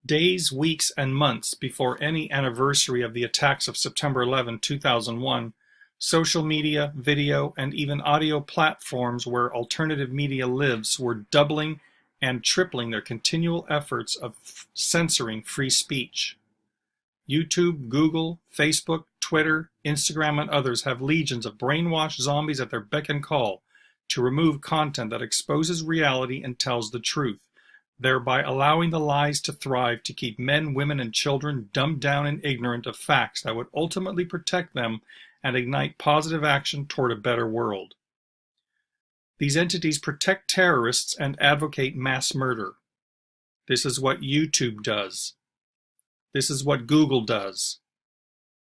Days, weeks, and months before any anniversary of the attacks of September 11, 2001, social media, video, and even audio platforms where alternative media lives were doubling and tripling their continual efforts of censoring free speech. YouTube, Google, Facebook, Twitter, Instagram, and others have legions of brainwashed zombies at their beck and call to remove content that exposes reality and tells the truth, thereby allowing the lies to thrive to keep men, women, and children dumbed down and ignorant of facts that would ultimately protect them and ignite positive action toward a better world. These entities protect terrorists and advocate mass murder. This is what YouTube does. This is what Google does.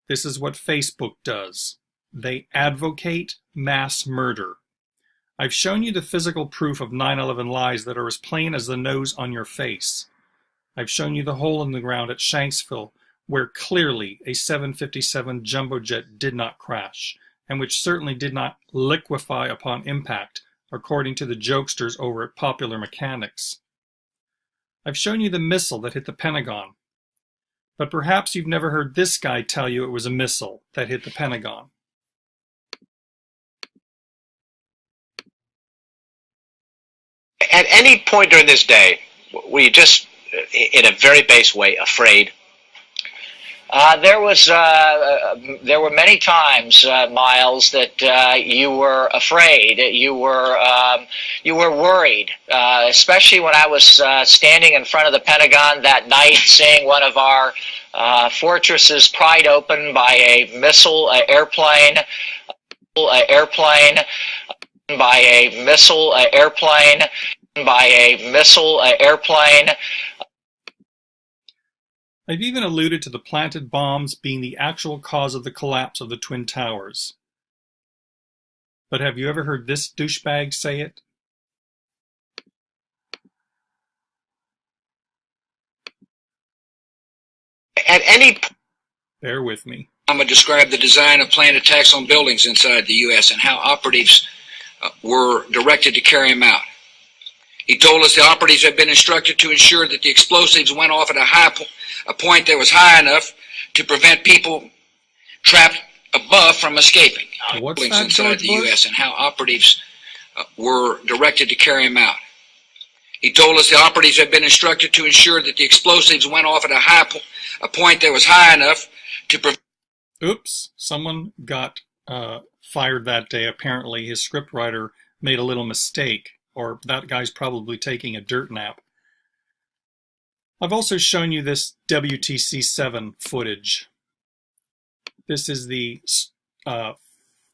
This is what Facebook does. They advocate mass murder. I've shown you the physical proof of 9/11 lies that are as plain as the nose on your face. I've shown you the hole in the ground at Shanksville, where clearly a 757 jumbo jet did not crash, and which certainly did not liquefy upon impact, according to the jokesters over at Popular Mechanics. I've shown you the missile that hit the Pentagon, but perhaps you've never heard this guy tell you it was a missile that hit the Pentagon. At any point during this day, were you just, in a very base way, afraid? There were many times, Miles, that you were afraid. You were worried, especially when I was standing in front of the Pentagon that night, seeing one of our fortresses pried open by a missile airplane. I've even alluded to the planted bombs being the actual cause of the collapse of the Twin Towers. But have you ever heard this douchebag say it? At any... Bear with me. Obama described the design of planned attacks on buildings inside the U.S. and how operatives were directed to carry them out. He told us the operatives had been instructed to ensure that the explosives went off at a point that was high enough to prevent people trapped above from escaping. What's Buildings that, inside George the Bush? U.S. and how operatives were directed to carry them out. He told us the operatives had been instructed to ensure that the explosives went off at a point that was high enough to prevent. Oops, someone got fired that day. Apparently his scriptwriter made a little mistake, or that guy's probably taking a dirt nap. I've also shown you this WTC-7 footage. This is the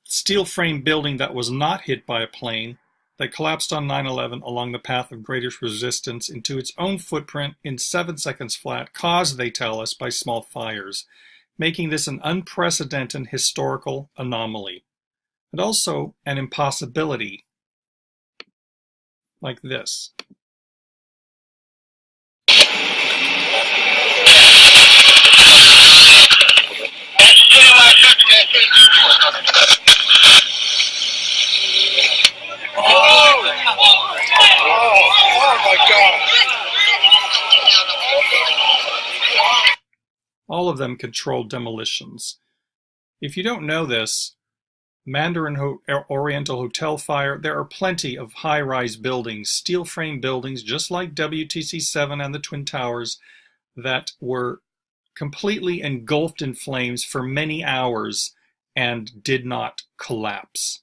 steel frame building that was not hit by a plane that collapsed on 9/11 along the path of greatest resistance into its own footprint in 7 seconds flat, caused, they tell us, by small fires, making this an unprecedented historical anomaly, and also an impossibility, like this. Oh my God. All of them controlled demolitions. If you don't know this, Mandarin Oriental Hotel fire, there are plenty of high-rise buildings, steel frame buildings, just like WTC-7 and the Twin Towers, that were completely engulfed in flames for many hours and did not collapse.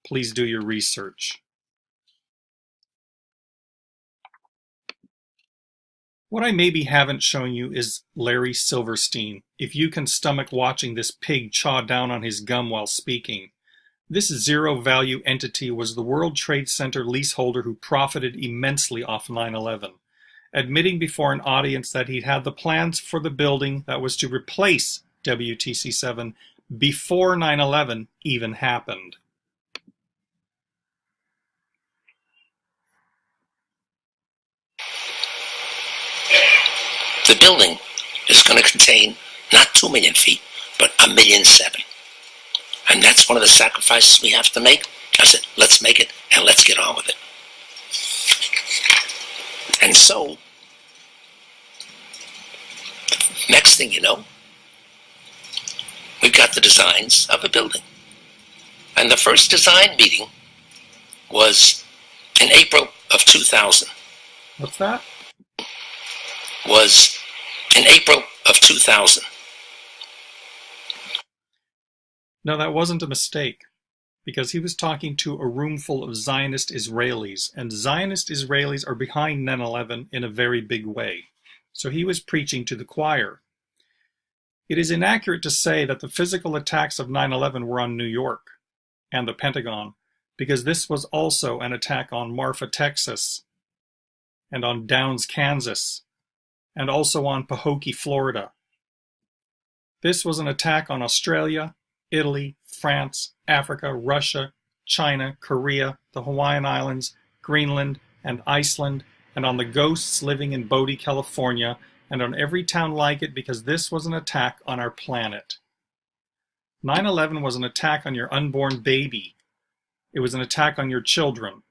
Please do your research. What I maybe haven't shown you is Larry Silverstein, if you can stomach watching this pig chaw down on his gum while speaking. This zero-value entity was the World Trade Center leaseholder who profited immensely off 9/11, admitting before an audience that he'd had the plans for the building that was to replace WTC-7 before 9/11 even happened. The building is going to contain not 2 million feet, but 1,000,007. And that's one of the sacrifices we have to make. I said, let's make it and let's get on with it. And so, next thing you know, we've got the designs of a building. And the first design meeting was in April of 2000. What's that? Was in April of 2000. No, that wasn't a mistake, because he was talking to a room full of Zionist Israelis, and Zionist Israelis are behind 9/11 in a very big way. So he was preaching to the choir. It is inaccurate to say that the physical attacks of 9/11 were on New York and the Pentagon, because this was also an attack on Marfa, Texas, and on Downs, Kansas, and also on Pahokee, Florida. This was an attack on Australia, Italy, France, Africa, Russia, China, Korea, the Hawaiian Islands, Greenland, and Iceland, and on the ghosts living in Bodie, California, and on every town like it, because this was an attack on our planet. 9/11 was an attack on your unborn baby. It was an attack on your children.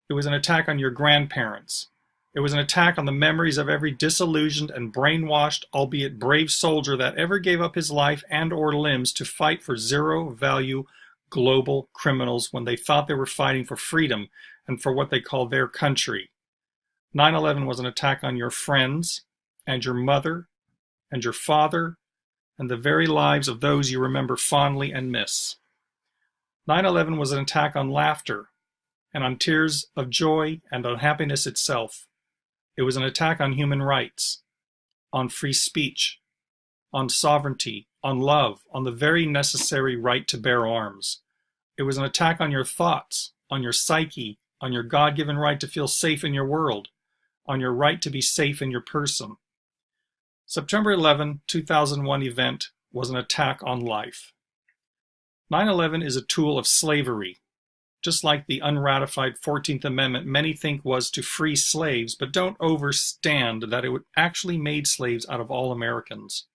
It was an attack on your grandparents. It was an attack on the memories of every disillusioned and brainwashed, albeit brave soldier that ever gave up his life and or limbs to fight for zero-value global criminals when they thought they were fighting for freedom and for what they called their country. 9/11 was an attack on your friends and your mother and your father and the very lives of those you remember fondly and miss. 9/11 was an attack on laughter and on tears of joy and on happiness itself. It was an attack on human rights, on free speech, on sovereignty, on love, on the very necessary right to bear arms. It was an attack on your thoughts, on your psyche, on your God-given right to feel safe in your world, on your right to be safe in your person. September 11, 2001 event was an attack on life. 9/11 is a tool of slavery, just like the unratified 14th Amendment many think was to free slaves, but don't overstand that it actually made slaves out of all Americans.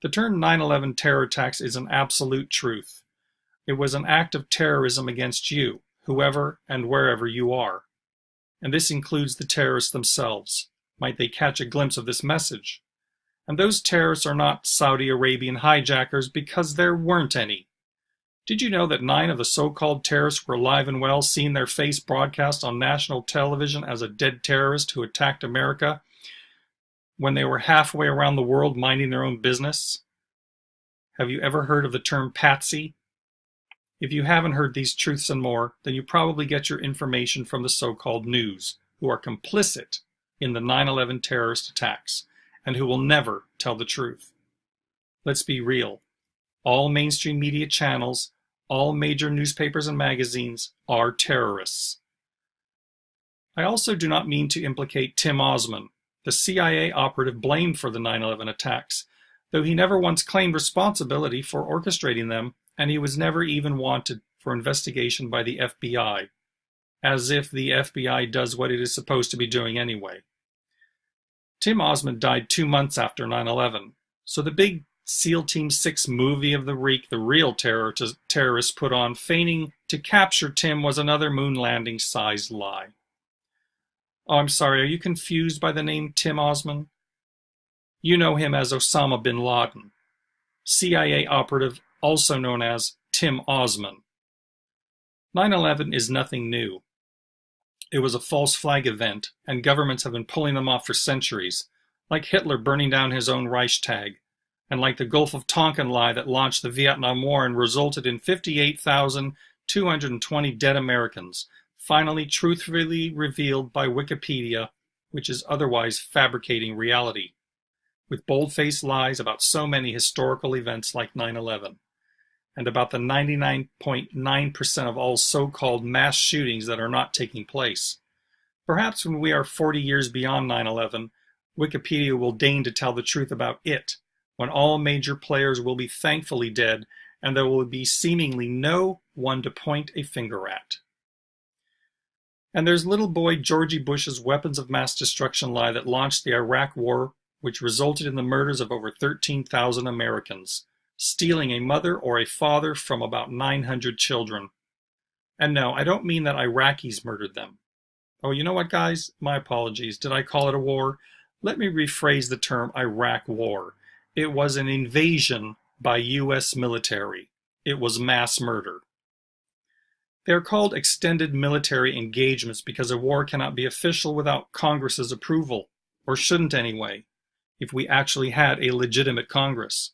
The term 9/11 terror attacks is an absolute truth. It was an act of terrorism against you, whoever and wherever you are. And this includes the terrorists themselves. Might they catch a glimpse of this message? And those terrorists are not Saudi Arabian hijackers, because there weren't any. Did you know that 9 of the so-called terrorists were alive and well, seeing their face broadcast on national television as a dead terrorist who attacked America when they were halfway around the world minding their own business? Have you ever heard of the term patsy? If you haven't heard these truths and more, then you probably get your information from the so-called news, who are complicit in the 9/11 terrorist attacks, and who will never tell the truth. Let's be real. All mainstream media channels, all major newspapers and magazines are terrorists. I also do not mean to implicate Tim Osman, the CIA operative blamed for the 9/11 attacks, though he never once claimed responsibility for orchestrating them, and he was never even wanted for investigation by the FBI, as if the FBI does what it is supposed to be doing anyway. Tim Osman died 2 months after 9/11, so the big SEAL Team 6 movie of the week the real terrorists put on, feigning to capture Tim, was another moon landing-sized lie. Oh, I'm sorry, are you confused by the name Tim Osman? You know him as Osama bin Laden, CIA operative also known as Tim Osman. 9/11 is nothing new. It was a false flag event, and governments have been pulling them off for centuries, like Hitler burning down his own Reichstag, and like the Gulf of Tonkin lie that launched the Vietnam War and resulted in 58,220 dead Americans, finally truthfully revealed by Wikipedia, which is otherwise fabricating reality, with bold-faced lies about so many historical events like 9/11, and about the 99.9% of all so-called mass shootings that are not taking place. Perhaps when we are 40 years beyond 9/11, Wikipedia will deign to tell the truth about it, when all major players will be thankfully dead, and there will be seemingly no one to point a finger at. And there's little boy Georgie Bush's weapons of mass destruction lie that launched the Iraq War, which resulted in the murders of over 13,000 Americans, stealing a mother or a father from about 900 children. And no, I don't mean that Iraqis murdered them. Oh, you know what, guys? My apologies. Did I call it a war? Let me rephrase the term Iraq War. It was an invasion by U.S. military. It was mass murder. They are called extended military engagements because a war cannot be official without Congress's approval, or shouldn't anyway, if we actually had a legitimate Congress.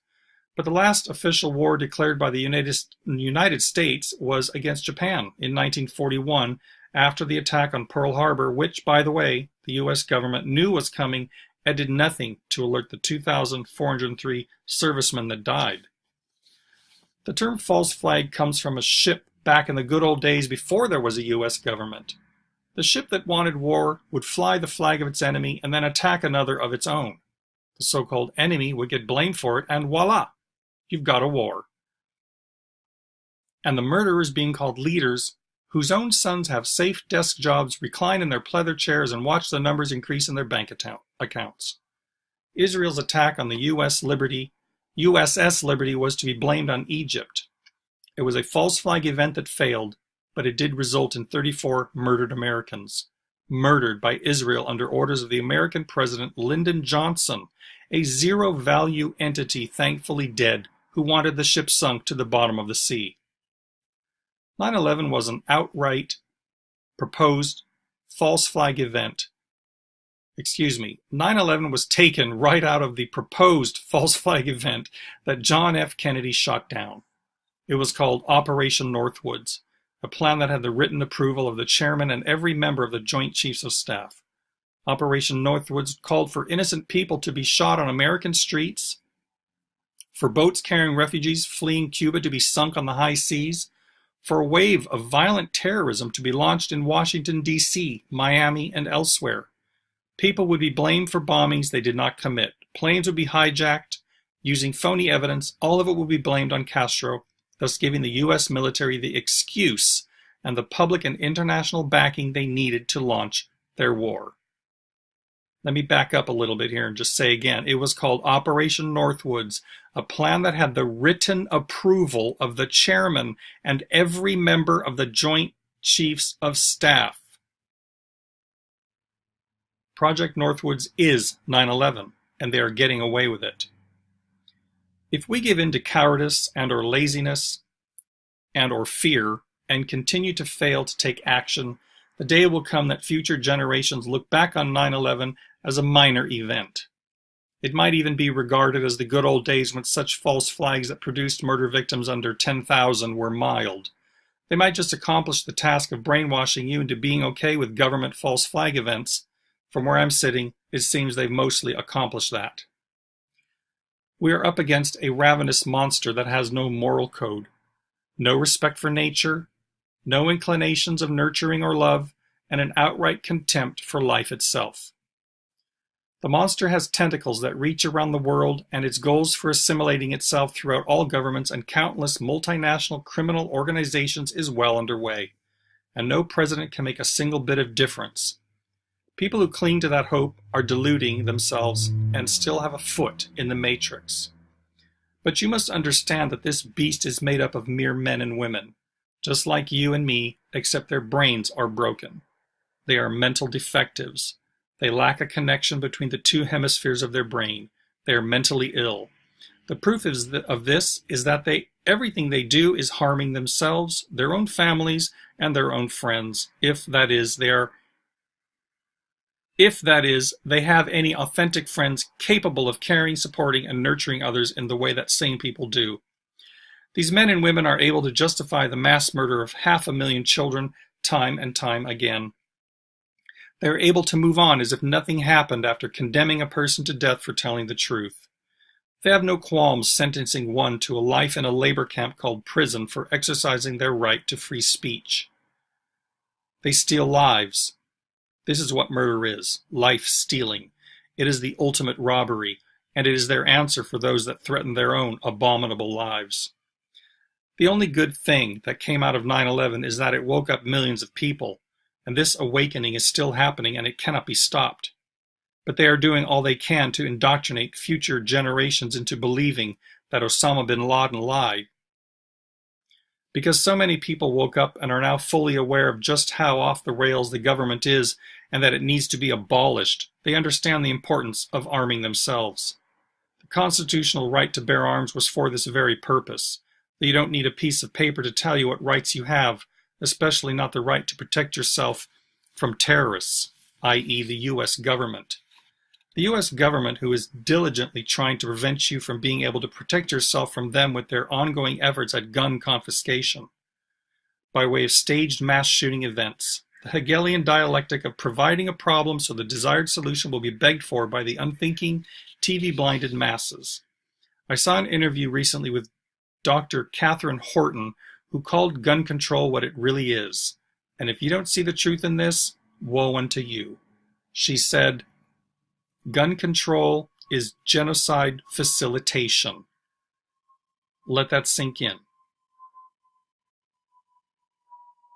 But the last official war declared by the United States was against Japan in 1941 after the attack on Pearl Harbor, which, by the way, the U.S. government knew was coming and did nothing to alert the 2,403 servicemen that died. The term false flag comes from a ship back in the good old days before there was a U.S. government. The ship that wanted war would fly the flag of its enemy and then attack another of its own. The so-called enemy would get blamed for it, and voila, you've got a war. And the murderers being called leaders, whose own sons have safe desk jobs, recline in their pleather chairs, and watch the numbers increase in their bank accounts. Israel's attack on the USS Liberty was to be blamed on Egypt. It was a false flag event that failed, but it did result in 34 murdered Americans, murdered by Israel under orders of the American President Lyndon Johnson, a zero-value entity thankfully dead who wanted the ship sunk to the bottom of the sea. 9/11 was an outright proposed false flag event. 9/11 was taken right out of the proposed false flag event that John F. Kennedy shot down. It was called Operation Northwoods, a plan that had the written approval of the chairman and every member of the Joint Chiefs of Staff. Operation Northwoods called for innocent people to be shot on American streets, for boats carrying refugees fleeing Cuba to be sunk on the high seas, for a wave of violent terrorism to be launched in Washington, D.C., Miami, and elsewhere. People would be blamed for bombings they did not commit. Planes would be hijacked, using phony evidence. All of it would be blamed on Castro, thus giving the U.S. military the excuse and the public and international backing they needed to launch their war. Let me back up a little bit here and just say again, it was called Operation Northwoods, a plan that had the written approval of the chairman and every member of the Joint Chiefs of Staff. Project Northwoods is 9/11, and they are getting away with it. If we give in to cowardice and or laziness and or fear and continue to fail to take action, the day will come that future generations look back on 9/11 as a minor event. It might even be regarded as the good old days when such false flags that produced murder victims under 10,000 were mild. They might just accomplish the task of brainwashing you into being okay with government false flag events. From where I'm sitting, it seems they've mostly accomplished that. We are up against a ravenous monster that has no moral code, no respect for nature, no inclinations of nurturing or love, and an outright contempt for life itself. The monster has tentacles that reach around the world, and its goals for assimilating itself throughout all governments and countless multinational criminal organizations is well underway, and no president can make a single bit of difference. People who cling to that hope are deluding themselves and still have a foot in the matrix. But you must understand that this beast is made up of mere men and women, just like you and me, except their brains are broken. They are mental defectives. They lack a connection between the two hemispheres of their brain. They are mentally ill. The proof of this is that everything they do is harming themselves, their own families, and their own friends, if that is, they have any authentic friends capable of caring, supporting, and nurturing others in the way that sane people do. These men and women are able to justify the mass murder of 500,000 children time and time again. They are able to move on as if nothing happened after condemning a person to death for telling the truth. They have no qualms sentencing one to a life in a labor camp called prison for exercising their right to free speech. They steal lives. This is what murder is, life stealing. It is the ultimate robbery, and it is their answer for those that threaten their own abominable lives. The only good thing that came out of 9/11 is that it woke up millions of people, and this awakening is still happening and it cannot be stopped. But they are doing all they can to indoctrinate future generations into believing that Osama bin Laden lied. Because so many people woke up and are now fully aware of just how off the rails the government is and that it needs to be abolished, they understand the importance of arming themselves. The constitutional right to bear arms was for this very purpose. That you don't need a piece of paper to tell you what rights you have, especially not the right to protect yourself from terrorists, i.e. the U.S. government. The U.S. government, who is diligently trying to prevent you from being able to protect yourself from them with their ongoing efforts at gun confiscation, by way of staged mass shooting events, the Hegelian dialectic of providing a problem so the desired solution will be begged for by the unthinking, TV-blinded masses. I saw an interview recently with Dr. Catherine Horton, who called gun control what it really is. And if you don't see the truth in this, woe unto you. She said, gun control is genocide facilitation. Let that sink in.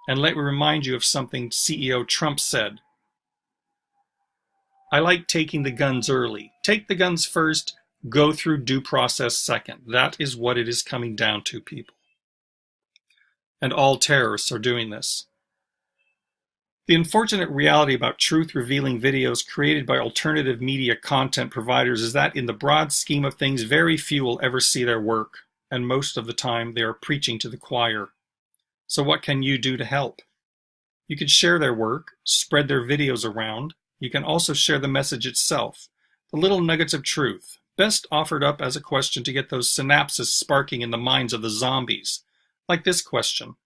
And let me remind you of something CEO Trump said. I like taking the guns early. Take the guns first, go through due process second. That is what it is coming down to, people. And all terrorists are doing this. The unfortunate reality about truth-revealing videos created by alternative media content providers is that in the broad scheme of things, very few will ever see their work, and most of the time they are preaching to the choir. So what can you do to help? You can share their work, spread their videos around. You can also share the message itself, the little nuggets of truth, best offered up as a question to get those synapses sparking in the minds of the zombies, like this question.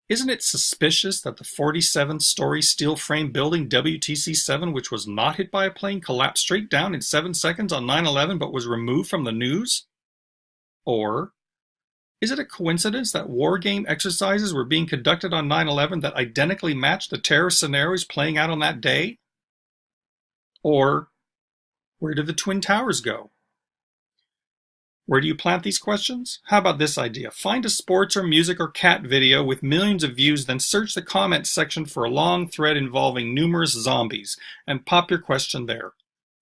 Isn't it suspicious that the 47-story steel frame building WTC-7, which was not hit by a plane, collapsed straight down in 7 seconds on 9/11 but was removed from the news? Or, is it a coincidence that war game exercises were being conducted on 9/11 that identically matched the terror scenarios playing out on that day? Or, where did the Twin Towers go? Where do you plant these questions? How about this idea? Find a sports or music or cat video with millions of views, then search the comments section for a long thread involving numerous zombies, and pop your question there.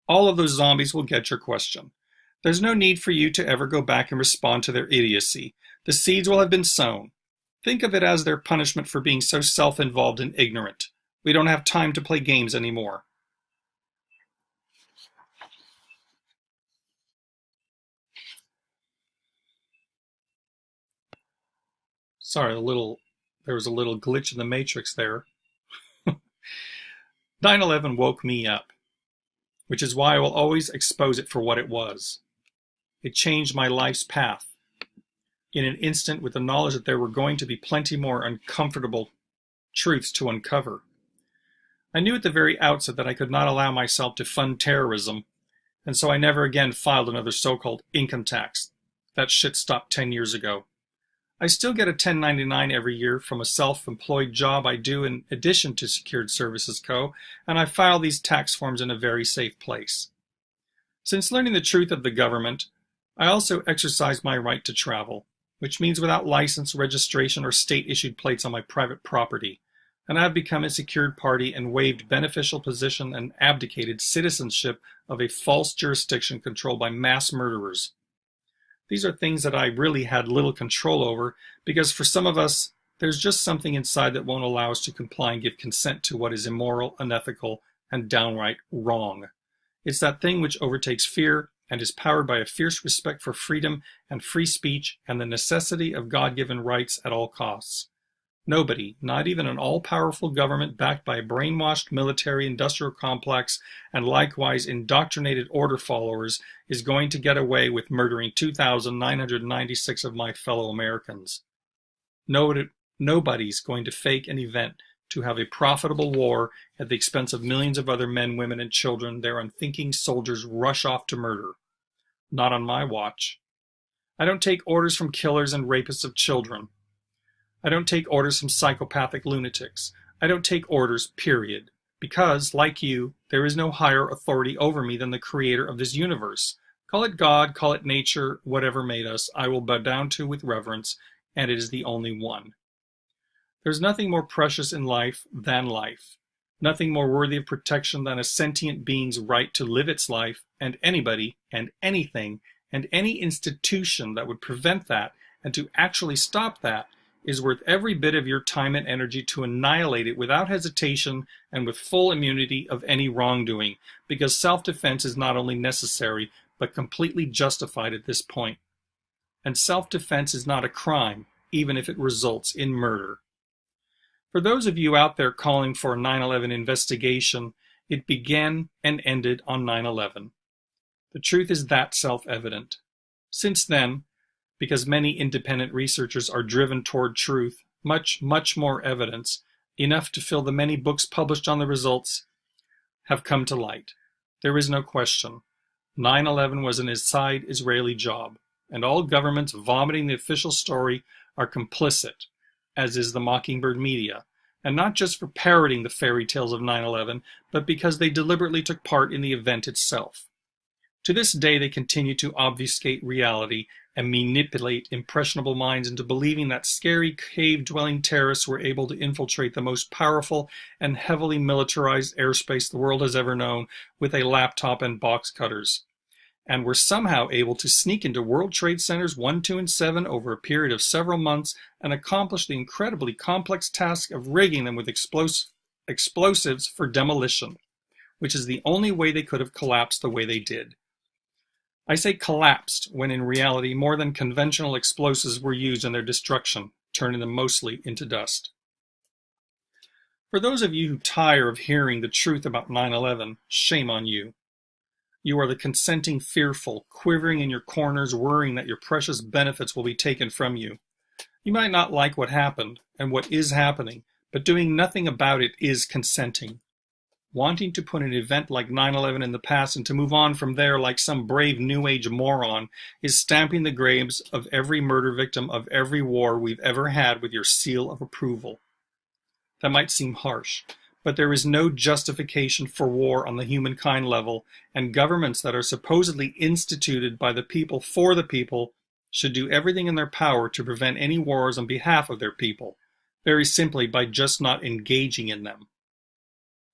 All of those zombies will get your question. There's no need for you to ever go back and respond to their idiocy. The seeds will have been sown. Think of it as their punishment for being so self-involved and ignorant. We don't have time to play games anymore. Sorry, there was a little glitch in the matrix there. 9/11 woke me up, which is why I will always expose it for what it was. It changed my life's path in an instant with the knowledge that there were going to be plenty more uncomfortable truths to uncover. I knew at the very outset that I could not allow myself to fund terrorism, and so I never again filed another so-called income tax. That shit stopped 10 years ago. I still get a 1099 every year from a self-employed job I do in addition to Secured Services Co., and I file these tax forms in a very safe place. Since learning the truth of the government, I also exercise my right to travel, which means without license, registration, or state-issued plates on my private property, and I have become a secured party and waived beneficial position and abdicated citizenship of a false jurisdiction controlled by mass murderers. These are things that I really had little control over because for some of us, there's just something inside that won't allow us to comply and give consent to what is immoral, unethical, and downright wrong. It's that thing which overtakes fear and is powered by a fierce respect for freedom and free speech and the necessity of God-given rights at all costs. Nobody, not even an all-powerful government backed by a brainwashed military-industrial complex and likewise indoctrinated order followers, is going to get away with murdering 2,996 of my fellow Americans. Nobody's going to fake an event to have a profitable war at the expense of millions of other men, women, and children their unthinking soldiers rush off to murder. Not on my watch. I don't take orders from killers and rapists of children. I don't take orders from psychopathic lunatics. I don't take orders, period. Because, like you, there is no higher authority over me than the creator of this universe. Call it God, call it nature, whatever made us, I will bow down to with reverence, and it is the only one. There's nothing more precious in life than life. Nothing more worthy of protection than a sentient being's right to live its life, and anybody, and anything, and any institution that would prevent that, and to actually stop that, is worth every bit of your time and energy to annihilate it without hesitation and with full immunity of any wrongdoing, because self-defense is not only necessary, but completely justified at this point. And self-defense is not a crime, even if it results in murder. For those of you out there calling for a 9/11 investigation, it began and ended on 9/11. The truth is that self-evident. Since then, because many independent researchers are driven toward truth, much more evidence, enough to fill the many books published on the results, have come to light. There is no question. 9/11 was an inside Israeli job, and all governments vomiting the official story are complicit, as is the Mockingbird media, and not just for parroting the fairy tales of 9/11, but because they deliberately took part in the event itself. To this day, they continue to obfuscate reality and manipulate impressionable minds into believing that scary cave-dwelling terrorists were able to infiltrate the most powerful and heavily militarized airspace the world has ever known with a laptop and box cutters, and were somehow able to sneak into World Trade Centers 1, 2, and 7 over a period of several months and accomplish the incredibly complex task of rigging them with explosives for demolition, which is the only way they could have collapsed the way they did. I say collapsed when in reality more than conventional explosives were used in their destruction, turning them mostly into dust. For those of you who tire of hearing the truth about 9/11, shame on you. You are the consenting fearful, quivering in your corners, worrying that your precious benefits will be taken from you. You might not like what happened and what is happening, but doing nothing about it is consenting. Wanting to put an event like 9/11 in the past and to move on from there like some brave New Age moron is stamping the graves of every murder victim of every war we've ever had with your seal of approval. That might seem harsh, but there is no justification for war on the humankind level, and governments that are supposedly instituted by the people for the people should do everything in their power to prevent any wars on behalf of their people, very simply by just not engaging in them.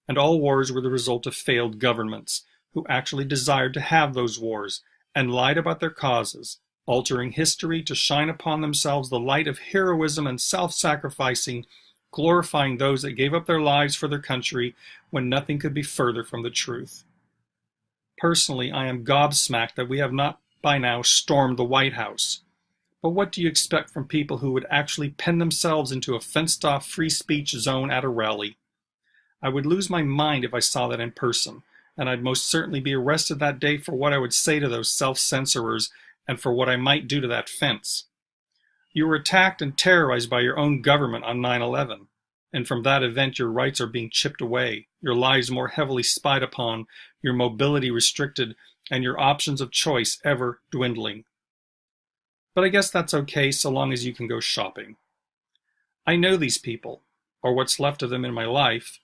And all wars were the result of failed governments, who actually desired to have those wars, and lied about their causes, altering history to shine upon themselves the light of heroism and self-sacrificing, glorifying those that gave up their lives for their country when nothing could be further from the truth. Personally, I am gobsmacked that we have not by now stormed the White House. But what do you expect from people who would actually pen themselves into a fenced-off free speech zone at a rally? I would lose my mind if I saw that in person, and I'd most certainly be arrested that day for what I would say to those self-censorers and for what I might do to that fence. You were attacked and terrorized by your own government on 9/11, and from that event your rights are being chipped away, your lives more heavily spied upon, your mobility restricted, and your options of choice ever dwindling. But I guess that's okay so long as you can go shopping. I know these people, or what's left of them in my life.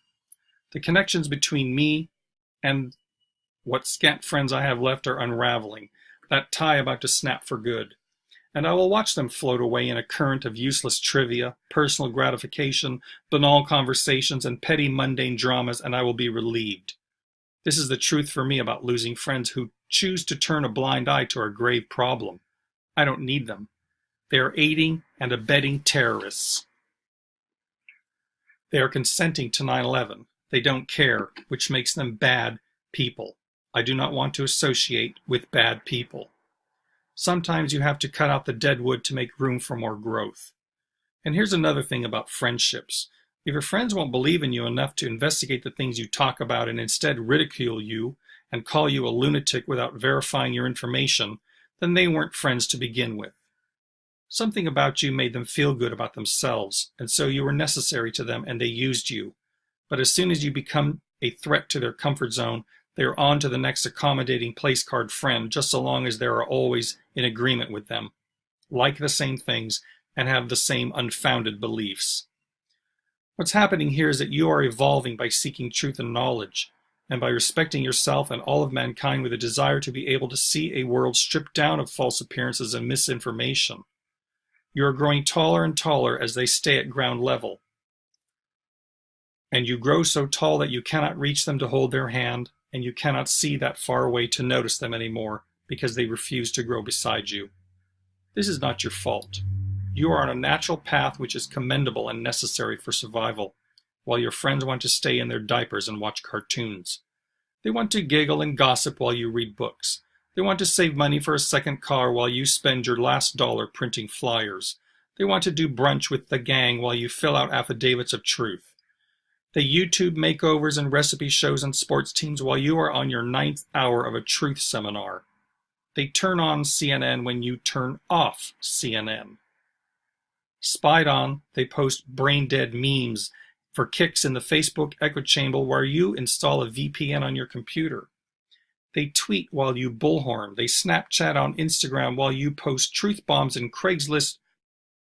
The connections between me and what scant friends I have left are unraveling, that tie about to snap for good. And I will watch them float away in a current of useless trivia, personal gratification, banal conversations, and petty mundane dramas, and I will be relieved. This is the truth for me about losing friends who choose to turn a blind eye to our grave problem. I don't need them. They are aiding and abetting terrorists. They are consenting to 9/11. They don't care, which makes them bad people. I do not want to associate with bad people. Sometimes you have to cut out the dead wood to make room for more growth. And here's another thing about friendships. If your friends won't believe in you enough to investigate the things you talk about and instead ridicule you and call you a lunatic without verifying your information, then they weren't friends to begin with. Something about you made them feel good about themselves, and so you were necessary to them and they used you. But as soon as you become a threat to their comfort zone, they are on to the next accommodating place card friend, just so long as they are always in agreement with them, like the same things, and have the same unfounded beliefs. What's happening here is that you are evolving by seeking truth and knowledge, and by respecting yourself and all of mankind with a desire to be able to see a world stripped down of false appearances and misinformation. You are growing taller and taller as they stay at ground level. And you grow so tall that you cannot reach them to hold their hand, and you cannot see that far away to notice them anymore because they refuse to grow beside you. This is not your fault. You are on a natural path which is commendable and necessary for survival, while your friends want to stay in their diapers and watch cartoons. They want to giggle and gossip while you read books. They want to save money for a second car while you spend your last dollar printing flyers. They want to do brunch with the gang while you fill out affidavits of truth. They YouTube makeovers and recipe shows and sports teams while you are on your 9th hour of a truth seminar. They turn on CNN when you turn off CNN. Spied on, they post brain-dead memes for kicks in the Facebook echo chamber while you install a VPN on your computer. They tweet while you bullhorn. They Snapchat on Instagram while you post truth bombs in Craigslist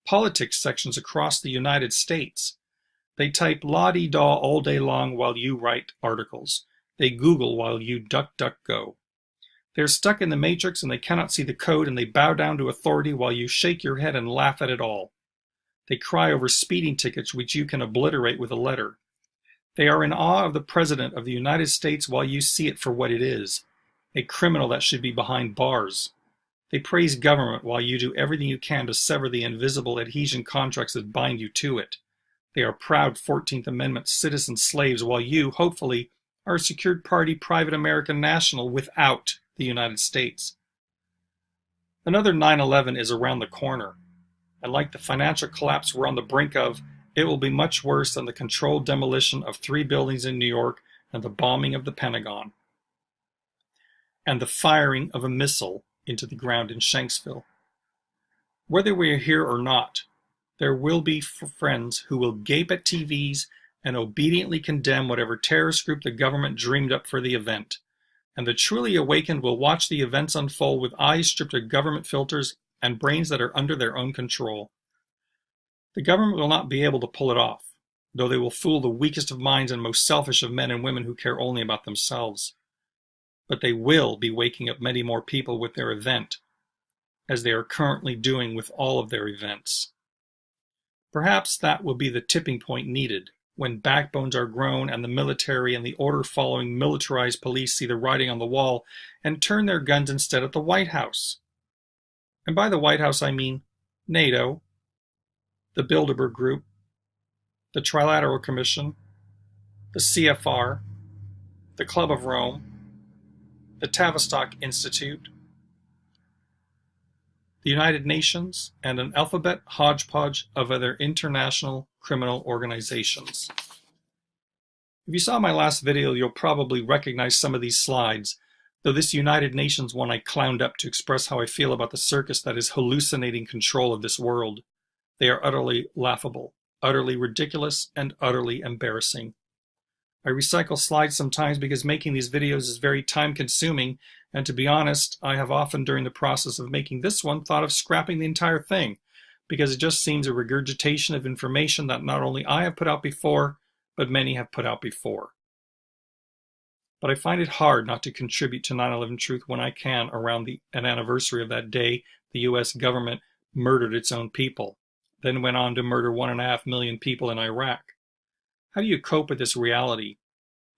politics sections across the United States. They type la-di-da all day long while you write articles. They Google while you DuckDuckGo. They're stuck in the matrix and they cannot see the code, and they bow down to authority while you shake your head and laugh at it all. They cry over speeding tickets which you can obliterate with a letter. They are in awe of the President of the United States while you see it for what it is, a criminal that should be behind bars. They praise government while you do everything you can to sever the invisible adhesion contracts that bind you to it. They are proud 14th Amendment citizen slaves while you, hopefully, are a secured party private American national without the United States. Another 9/11 is around the corner, and like the financial collapse we're on the brink of, it will be much worse than the controlled demolition of 3 buildings in New York and the bombing of the Pentagon, and the firing of a missile into the ground in Shanksville. Whether we are here or not, there will be friends who will gape at TVs and obediently condemn whatever terrorist group the government dreamed up for the event. And the truly awakened will watch the events unfold with eyes stripped of government filters and brains that are under their own control. The government will not be able to pull it off, though they will fool the weakest of minds and most selfish of men and women who care only about themselves. But they will be waking up many more people with their event, as they are currently doing with all of their events. Perhaps that will be the tipping point needed, when backbones are grown and the military and the order-following militarized police see the writing on the wall and turn their guns instead at the White House. And by the White House I mean NATO, the Bilderberg Group, the Trilateral Commission, the CFR, the Club of Rome, the Tavistock Institute, the United Nations, and an alphabet hodgepodge of other international criminal organizations. If you saw my last video, you'll probably recognize some of these slides, though this United Nations one I clowned up to express how I feel about the circus that is hallucinating control of this world. They are utterly laughable, utterly ridiculous, and utterly embarrassing. I recycle slides sometimes because making these videos is very time-consuming, and to be honest, I have often during the process of making this one thought of scrapping the entire thing, because it just seems a regurgitation of information that not only I have put out before, but many have put out before. But I find it hard not to contribute to 9/11 Truth when I can around an anniversary of that day the U.S. government murdered its own people, then went on to murder 1.5 million people in Iraq. How do you cope with this reality?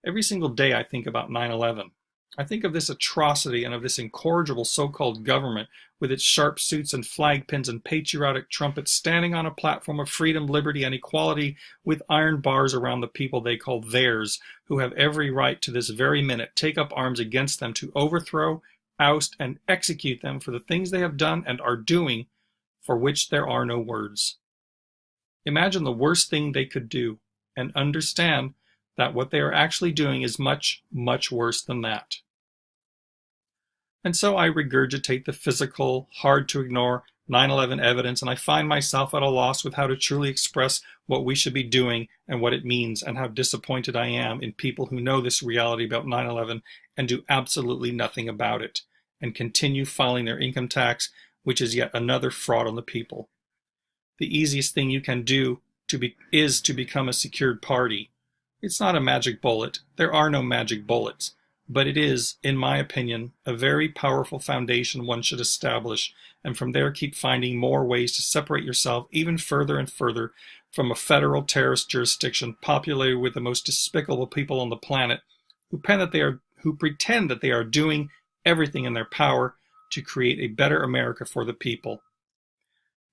Every single day I think about 9/11. I think of this atrocity and of this incorrigible so-called government with its sharp suits and flag pins and patriotic trumpets standing on a platform of freedom, liberty, and equality with iron bars around the people they call theirs, who have every right to this very minute take up arms against them to overthrow, oust, and execute them for the things they have done and are doing, for which there are no words. Imagine the worst thing they could do, and understand that what they are actually doing is much, much worse than that. And so I regurgitate the physical, hard-to-ignore 9/11 evidence, and I find myself at a loss with how to truly express what we should be doing and what it means, and how disappointed I am in people who know this reality about 9/11 and do absolutely nothing about it, and continue filing their income tax, which is yet another fraud on the people. The easiest thing you can do is to become a secured party. It's not a magic bullet. There are no magic bullets. But it is, in my opinion, a very powerful foundation one should establish, and from there keep finding more ways to separate yourself even further and further from a federal terrorist jurisdiction populated with the most despicable people on the planet who pretend that they are doing everything in their power to create a better America for the people.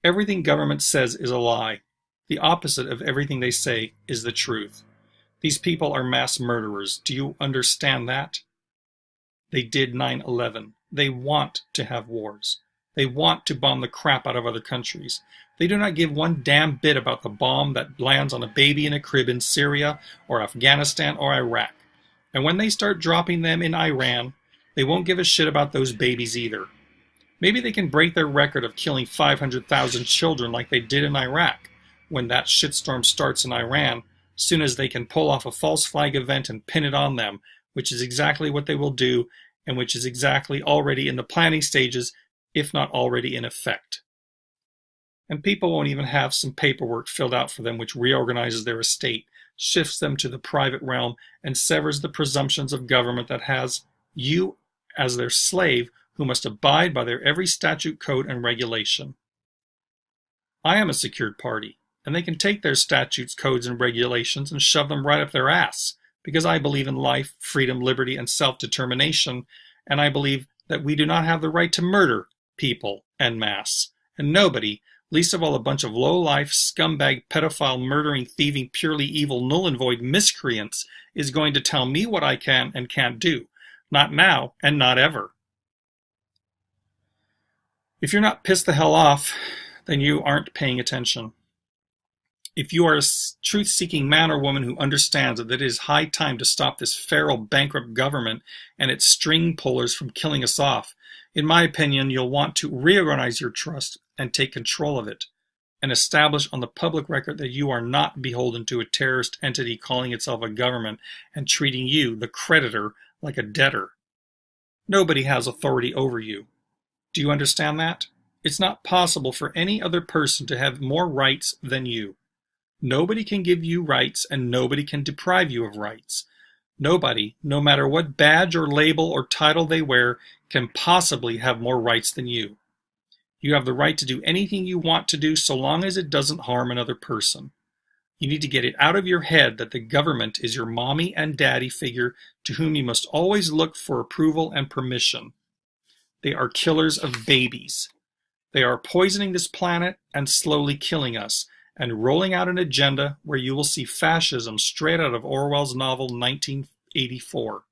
Everything government says is a lie. The opposite of everything they say is the truth. These people are mass murderers. Do you understand that? They did 9/11. They want to have wars. They want to bomb the crap out of other countries. They do not give one damn bit about the bomb that lands on a baby in a crib in Syria or Afghanistan or Iraq. And when they start dropping them in Iran, they won't give a shit about those babies either. Maybe they can break their record of killing 500,000 children like they did in Iraq. When that shitstorm starts in Iran, soon as they can pull off a false flag event and pin it on them, which is exactly what they will do, and which is exactly already in the planning stages, if not already in effect. And people won't even have some paperwork filled out for them which reorganizes their estate, shifts them to the private realm, and severs the presumptions of government that has you as their slave who must abide by their every statute, code, and regulation. I am a secured party, and they can take their statutes, codes, and regulations and shove them right up their ass, because I believe in life, freedom, liberty, and self-determination, and I believe that we do not have the right to murder people en masse, and nobody, least of all a bunch of low-life, scumbag, pedophile, murdering, thieving, purely evil, null and void miscreants, is going to tell me what I can and can't do. Not now, and not ever. If you're not pissed the hell off, then you aren't paying attention. If you are a truth-seeking man or woman who understands that it is high time to stop this feral, bankrupt government and its string pullers from killing us off, in my opinion, you'll want to reorganize your trust and take control of it, and establish on the public record that you are not beholden to a terrorist entity calling itself a government and treating you, the creditor, like a debtor. Nobody has authority over you. Do you understand that? It's not possible for any other person to have more rights than you. Nobody can give you rights, and nobody can deprive you of rights. Nobody, no matter what badge or label or title they wear, can possibly have more rights than you. You have the right to do anything you want to do so long as it doesn't harm another person. You need to get it out of your head that the government is your mommy and daddy figure to whom you must always look for approval and permission. They are killers of babies. They are poisoning this planet and slowly killing us, and rolling out an agenda where you will see fascism straight out of Orwell's novel 1984.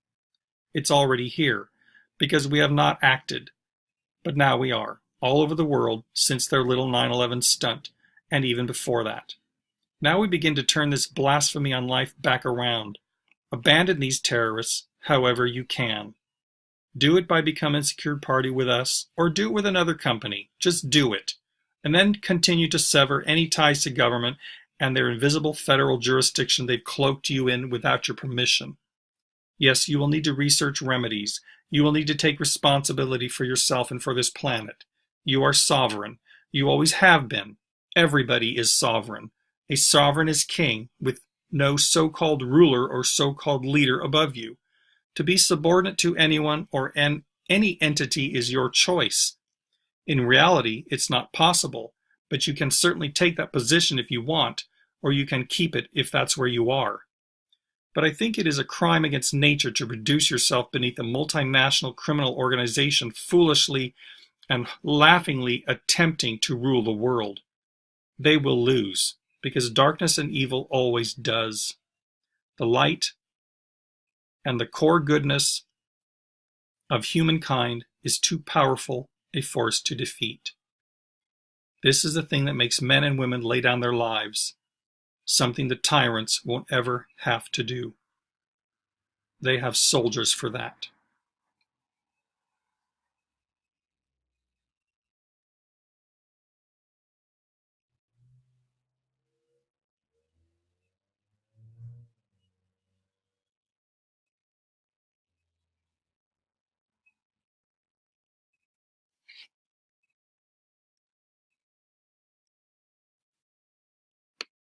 It's already here, because we have not acted. But now we are, all over the world, since their little 9/11 stunt, and even before that. Now we begin to turn this blasphemy on life back around. Abandon these terrorists however you can. Do it by becoming a secured party with us, or do it with another company. Just do it. And then continue to sever any ties to government and their invisible federal jurisdiction they've cloaked you in without your permission. Yes, you will need to research remedies. You will need to take responsibility for yourself and for this planet. You are sovereign. You always have been. Everybody is sovereign. A sovereign is king, with no so-called ruler or so-called leader above you. To be subordinate to anyone or any entity is your choice. In reality, it's not possible, but you can certainly take that position if you want, or you can keep it if that's where you are. But I think it is a crime against nature to reduce yourself beneath a multinational criminal organization foolishly and laughingly attempting to rule the world. They will lose, because darkness and evil always does. The light and the core goodness of humankind is too powerful a force to defeat. This is the thing that makes men and women lay down their lives, something the tyrants won't ever have to do. They have soldiers for that.